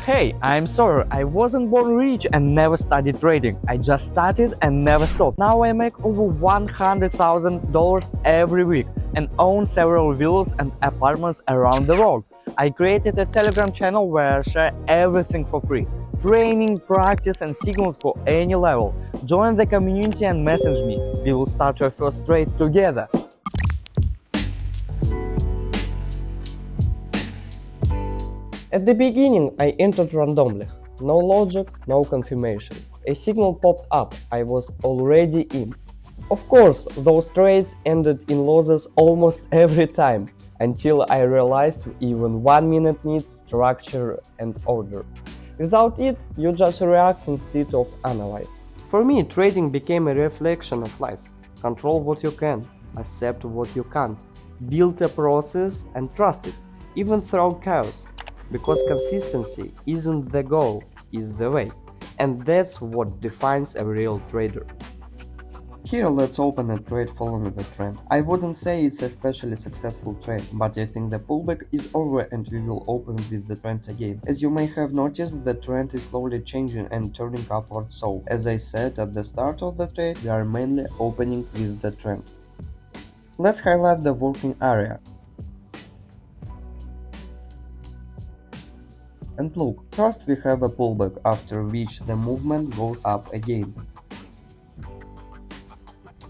Hey, I'm Sawyer. I wasn't born rich and never studied trading. I just started and never stopped. Now I make over $100,000 every week and own several villas and apartments around the world. I created a Telegram channel where I share everything for free. Training, practice and signals for any level. Join the community and message me. We will start your first trade together. At the beginning, I entered randomly. No logic, no confirmation. A signal popped up. I was already in. Of course, those trades ended in losses almost every time, until I realized even 1 minute needs structure and order. Without it, you just react instead of analyze. For me, trading became a reflection of life. Control what you can, accept what you can't, build a process and trust it, even through chaos. Because consistency isn't the goal, it's the way. And that's what defines a real trader. Here let's open a trade following the trend. I wouldn't say it's a especially successful trade, but I think the pullback is over and we will open with the trend again. As you may have noticed, the trend is slowly changing and turning upward, so as I said at the start of the trade, we are mainly opening with the trend. Let's highlight the working area. And look, first we have a pullback, after which the movement goes up again.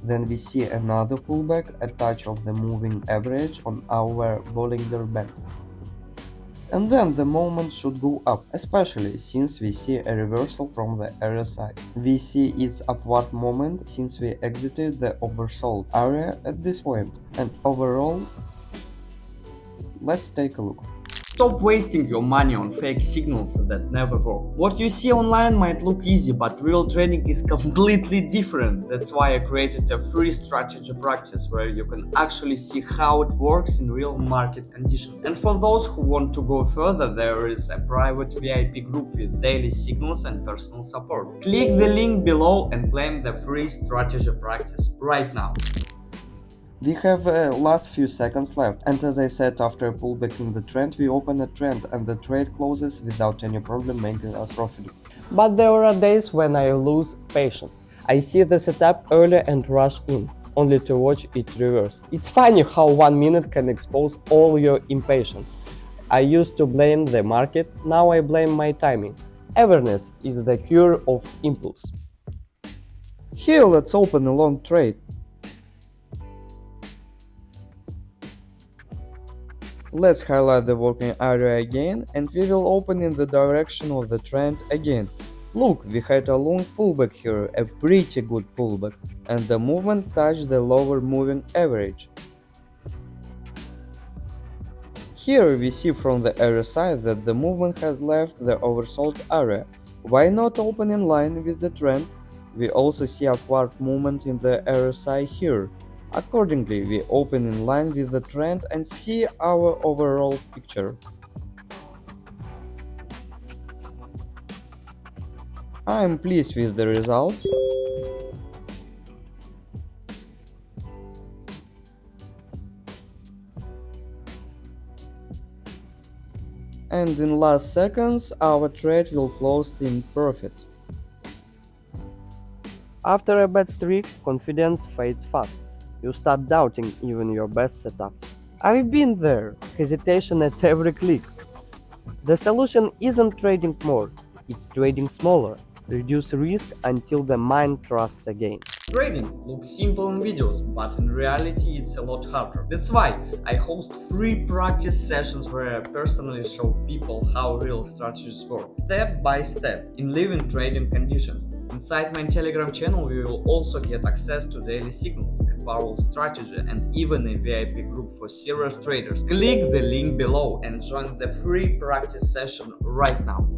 Then we see another pullback, a touch of the moving average on our Bollinger Bands. And then the moment should go up, especially since we see a reversal from the RSI. We see its upward moment since we exited the oversold area at this point. And overall, let's take a look. Stop wasting your money on fake signals that never work. What you see online might look easy, but real trading is completely different. That's why I created a free strategy practice where you can actually see how it works in real market conditions. And for those who want to go further, there is a private VIP group with daily signals and personal support. Click the link below and claim the free strategy practice right now. We have last few seconds left, and as I said, after a pullback in the trend, we open a trend and the trade closes without any problem, making us profitable. But there are days when I lose patience. I see the setup early and rush in, only to watch it reverse. It's funny how 1 minute can expose all your impatience. I used to blame the market, now I blame my timing. Awareness is the cure of impulse. Here let's open a long trade. Let's highlight the working area again and we will open in the direction of the trend again. Look, we had a long pullback here, a pretty good pullback, and the movement touched the lower moving average. Here we see from the RSI that the movement has left the oversold area. Why not open in line with the trend? We also see upward movement in the RSI here. Accordingly, we open in line with the trend and see our overall picture. I am pleased with the result. And in last seconds, our trade will close in profit. After a bad streak, confidence fades fast. You start doubting even your best setups. I've been there, hesitation at every click. The solution isn't trading more, it's trading smaller. Reduce risk until the mind trusts again. Trading looks simple in videos, but in reality it's a lot harder. That's why I host free practice sessions where I personally show people how real strategies work, step by step, in living trading conditions. Inside my Telegram channel, we will also get access to daily signals, a powerful strategy, and even a VIP group for serious traders. Click the link below and join the free practice session right now.